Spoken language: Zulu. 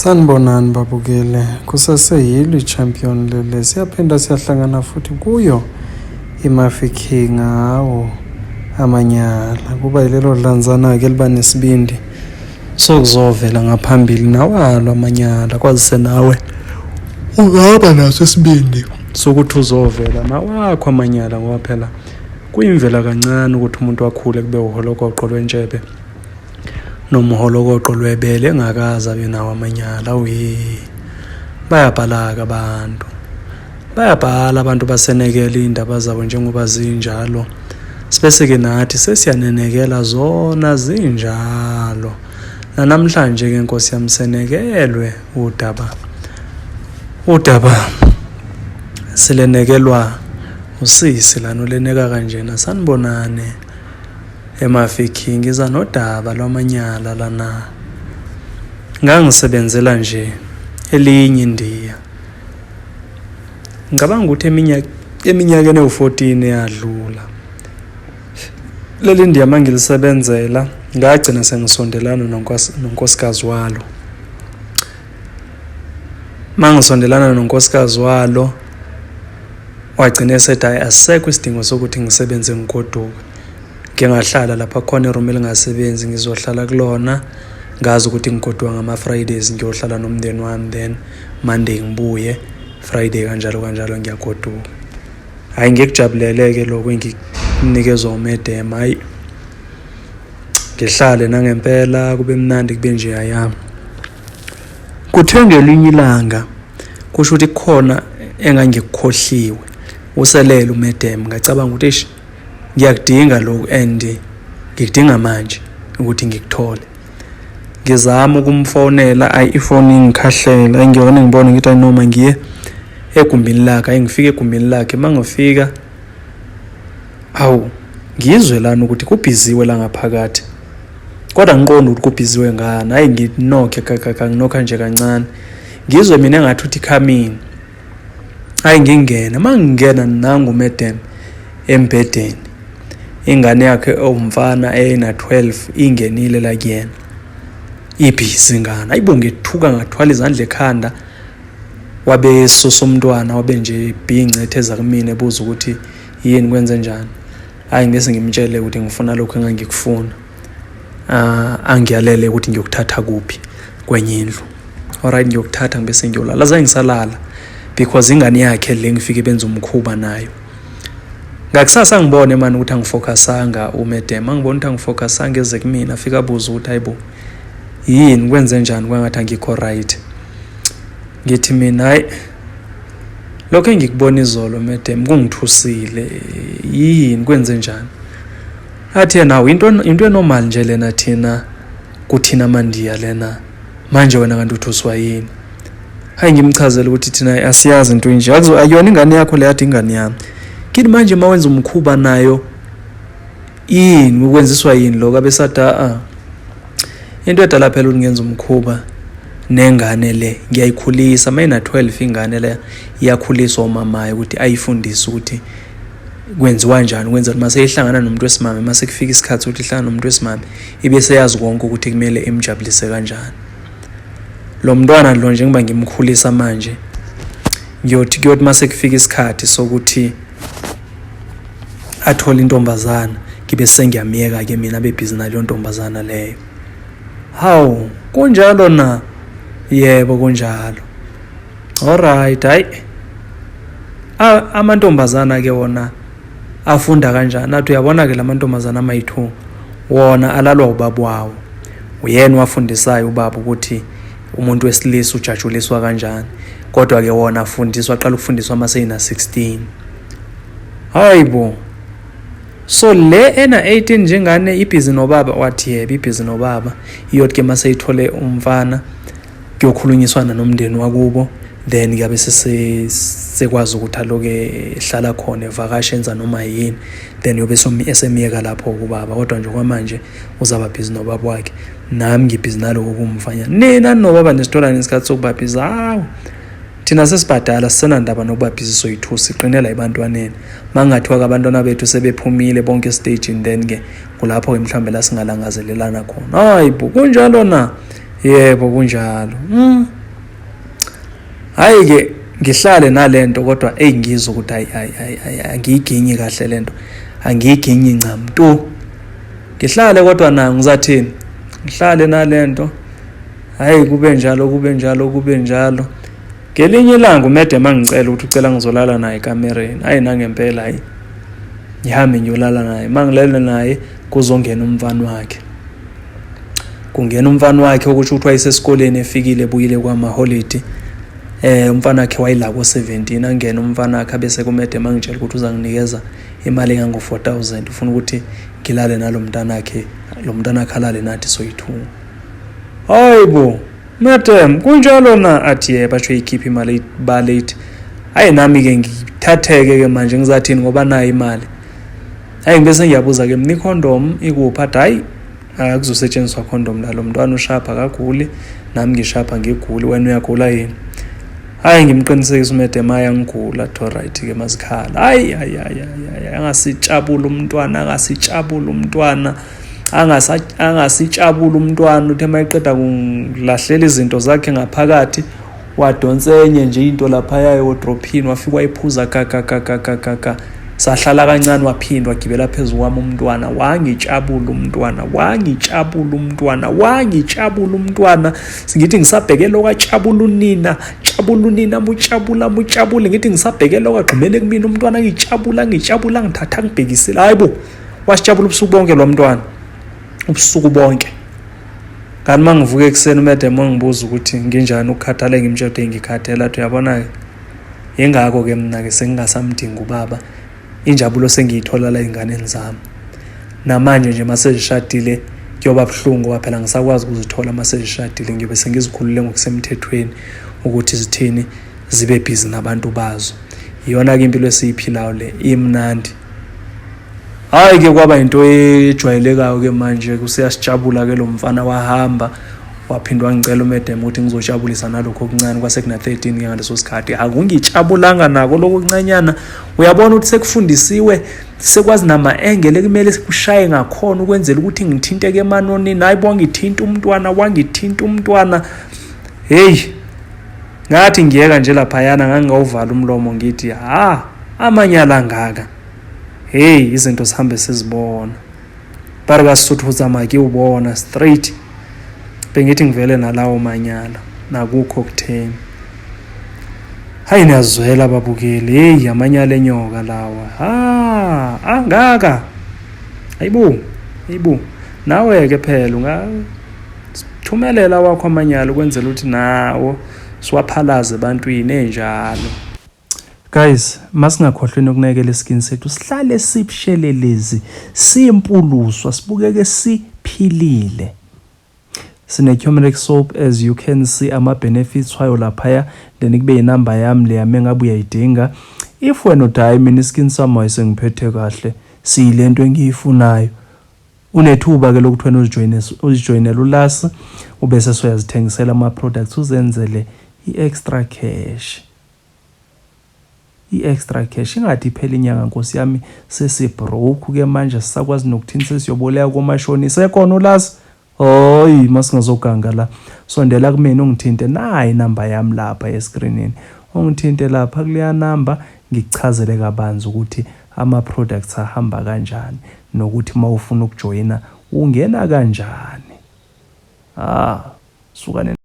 Sanibonani babukele, kusaseyilo i-champion lele, siyaphinda siyahlangana futhi kuyo iMafikeng ngawo amanyala. Kuba yilelo dlanzana-ke liba nesibindi sokuzovela ngaphambili nawalo amanyala, kwazise nawe ungaba naso isibindi sokuthi uzovela nawakho amanyala, ngoba phela kuyimvela kancane ukuthi umuntu akhule kube uholokoqo lwentshebe noma uholokoqo lwebele engakazi abe nawo amanyala. Bayabhala-ke abantu basenekela iy'ndaba zabo njengoba zinjalo, sibese-ke nathi sesiyanenekela zona zinjalo. Namhlanje-ke Nkosi yami senekelwe udaba silenekelwa usisi lana uleneka kanjena. Sanibonane eMafikeng, ngiza nodaba lwamanyala lana. Ngangisebenzela nje elinye indiya, ngicabanga ukuthi eminyakeni ewu-14 eyadlula leli ndiya mangilisebenzela ngagcina sengisondelana nonkosikazi walo. Mangisondelana nonkosikazi walo wagcina esethi hayi asisekho isidingo sokuthi ngisebenze ngigoduke, ngingahlala lapha khona iroom elingasebenzi, ngizohlala kulona ngazi ukuthi ngigoduka ngama-Fridays ngiyohlala nomndeni wami, then Monday ngibuye, Friday kanjalo ngiyagoduka. Hayi ngikujabulele-ke lokho enginikezwa umedem, hayi ngihlale nangempela kube mnandi kube nje yayami. Kuthe ngelinye ilanga kusho ukuthi kukhona engangikukhohliwe, uselele umedem, ngacabanga ukuthi ngiyakudinga lokhu and ngikudinga manje ukuthi ngikuthole. Ngizama ukumfonela, ifoni ingikhahlela, ngiyona ngibona ngithi noma ngiye egumbini lakhe, ngifike egumbini lakhe. Mangifika ngizwe lana ukuthi kubhiziwe la ngaphakathi, kodwa ngiqonda ukuthi kubhiziwe ngani. Hayi nginokhe nginokha nje kancane, ngizwe mina engathi uthi come in. Hayi ngingena, mangingena nangu umedem embhedeni, ingane yakhe omfana eyina-12 ingenile la kuyena, ibhizi ngani. Hayibo ngethuka ngathwala izandla ekhanda, wabe susa umntwana, wabe nje bhincetheza kumina ebuza ukuthi yini kwenze njani. Hayi ngese ngimtshele ukuthi ngifuna lokho engangikufuna, angiyalele ukuthi ngiyokuthatha kuphi kwenye indlu. Alright, ngiyokuthatha ngibese ngiyolala. Zange ngisalala because ingane yakhe le ngifike benza umkhuba nayo. Ngakusasa ngibone manje ukuthi angifocusanga umedem, angibona ukuthi angifocusanga eze kumina, afika abuza ukuthi hayibo yini kwenze njani, kwangathi angikho right. Ngithi mina hayi lokho engikubona izolo medem kungithusile, yini kwenze njani. Athi nawo into enormal nje lena thina kuthina mandiya lena, manje wena kanti uthuswa yini. Hayi ngimchazela ukuthi thina asiyazi into nje, akuyona ingane yakho le, yathi ingane yami. Kithi manje mawenza umkhuba nayo yini, ukwenziswa yini lokho. Abesada into edala phela ukuthi ngenza umkhuba nengane le, ngiyayikhulisa. Mayina 12 ingane le iyakhuliswa umamayo ukuthi ayifundise ukuthi kwenziwa njani, kwenza mase ihlangana nomuntu wesimame, mase kufika isikhathi ukuthi ihlangana nomuntu wesimame ibe seyazi konke ukuthi kumele imjabulise kanjani. Lo mntwana lo njengoba ngimkhulisa manje, ngiyothi mase kufika isikhathi sokuthi athole intombazana, ngibe sengiyamiyeka ke mina bebhizi naleyo ntombazana leyo. Hawu kunjalo na? Yebo kunjalo. Alright, hayi amantombazana ke wona afunda kanjani. Athi uyabona ke lamantombazana amayithu wona alalwa ubaba wawo, uyena wafundisayo ubaba ukuthi umuntu wesilisa ujatshuliswa kanjani, kodwa ke wona afundiswa, aqala ukufundiswa mase ina-16. Hayibo, so le ena-18 njengane ibhizi nobaba. Wathi yebo ibhizi nobaba, iyothi ke mase ithole umfana kuyokhulunyiswana nomndeni wakubo, then kuyabe sekwazi ukuthi aloke ehlala khona evakasha enza noma yini, then yobe esemiyeka lapho kubaba. Kodwa nje kwamanje uzaba bhizi nobaba wakhe, nami ngibhizi naloko kumfanya. Nina nobaba nesithola nesikhathi sokuba bhizi. Hawu thina sesibhadala sisenandaba nokuba bhizi soyithu, siqinela ebantwaneni. Mangathiwa abantwana bethu sebephumile bonke estagini, then ke kulapho ke mhlawumbe la singalangazelelana khona. Hayibo kunjalo na? Yebo kunjalo. Hayi ke ngihlale nalento kodwa ngizwe ukuthi angiyiginyi kahle lento, angiyiginyi ncam tu. Ngihlale kodwa na ngizathini, ngihlale nalento, hayi kube njalo. Ngelinye ilanga umede mangicela ukuthi ucela ngizolala naye ekamereni, hayi nangempela hayi ngihambe ngiyolala naye. Mangilele naye kuzongena umfana wakhe, kungena umfana wakhe ukuthi wayesesikoleni efikile ebuyile kwama-holiday. Umfana wakhe wayila ko-17, angena umfana wakhe abese kumede mangitshela ukuthi uzanginikeza imali engango-4,000 ufuna ukuthi ngilale nalo mntana wakhe, lo mntana wakhe alale nathi soyi-2. Hayibo madam kunjalo na? Athi yebo, basho ikhipha imali balate. Hayi nami ke ngithatheke ke manje ngizathini ngoba nayo imali. Hayi ngibese ngiyabuza ke mina ikhondom ikuphi? Athi hayi akuzosetshenziswa condom la, lo mntwana ushapha akaguli nami ngishapha ngiguli, wena uyagula yini? Hayi ngimqinisekisa umedem hayi angigula. Athi alright ke mazikhala. Hayi angasijabula umntwana, angasijabula umntwana. Uthe mayiqeda kulahlela izinto zakhe ngaphakathi wadonsa enye nje into lapha yayo wodrophini, wafika wayiphuza kaka sahlala kancane waphindwa wagibela phezulu kwami umntwana. Wangijabula umntwana singithi ngisabhekela kwajabula unina, mujabula ngithi ngisabhekela kwagqimele kumina umntwana ngijabula ngithatha ngibhekisela. Hayibo wasijabula ubusuku bonke lo mntwana, ubusuku bonke. Kanti mangivuka ekuseni umedem wangibuza ukuthi nginjani ukukhathala, ngimtshela ngikhathela. Athi uyabona ke ingako ke mina ke sengingasamdinga ubaba, injabulo sengiyithola la einganeni zami. Namanje nje masezishadile kuyoba buhlungu ngoba phela ngisakwazi ukuzithola masezishadile, ngiyobe sengizikhulule ngokusemthethweni ukuthi zithini zibe busy nabantu bazo. Iyona ke impilo esiyiphilayo le, imnandi. Hayi ke kwaba into ejwayelekayo ke manje, kusiyasijabula ke lo mfana wahamba waphindwa ngicela umedem ukuthi ngizojabulisa nalokho okuncane, kwase kuna 13 ke ngaleso sikhathi. Akungijabulanga nako lokho okuncanyana. Uyabona ukuthi sekufundisiwe, sekwazi nama-engele kumele kushaye ngakhona ukwenzela ukuthi ngithinteke emanonini. Hayi wangithinta umntwana. Hey ngathi ngiyeka nje laphayana ngangawuvala umlomo ngithi amanyala ngaka. Hey izinto sihambe sizibona, barikasuthu uzamake ubona straight. Bengithi ngivele nalawo manyala nakukho kutheni. Hayi niyazwela ababukeli, hey amanyala enyoka lawa. Angaka. Hayibo nawe ke phela ungathumelela wakho amanyala ukwenzela ukuthi nawo siwaphalaze ebantwini enjalo. Guys, masingakhohlweni ukunakekela iskin sethu, sihlale sibushelelezi, simpuluswa, sibukeke siphilile. Sine-turmeric soap, as you can see ama-benefits wayo laphaya. Then kube yinamba yami le yami engabe uyayidinga. If wena uthi hayi mina iskin sami ayisengiphethe kahle, siyilento engiyifunayo, unethuba ke lokuthi wena uzijoyinele ulasi ubese soyazithengisela ama-products uzenzele i-extra cash. I-extra cash ingathi iphela inyanga nkosi yami sesibroke ke manje, sisakwazi nokuthini sesiyoboleka komashoni sekhona ulasi. Hoyi masingazoganga la, sondela kumina ungithinte nayi inamba yami lapha escreenini, ungithinte lapha kuleya namba ngikuchazele kabanzi ukuthi ama-products ahamba kanjani nokuthi mawufuna ukujoyina ungena kanjani. Suka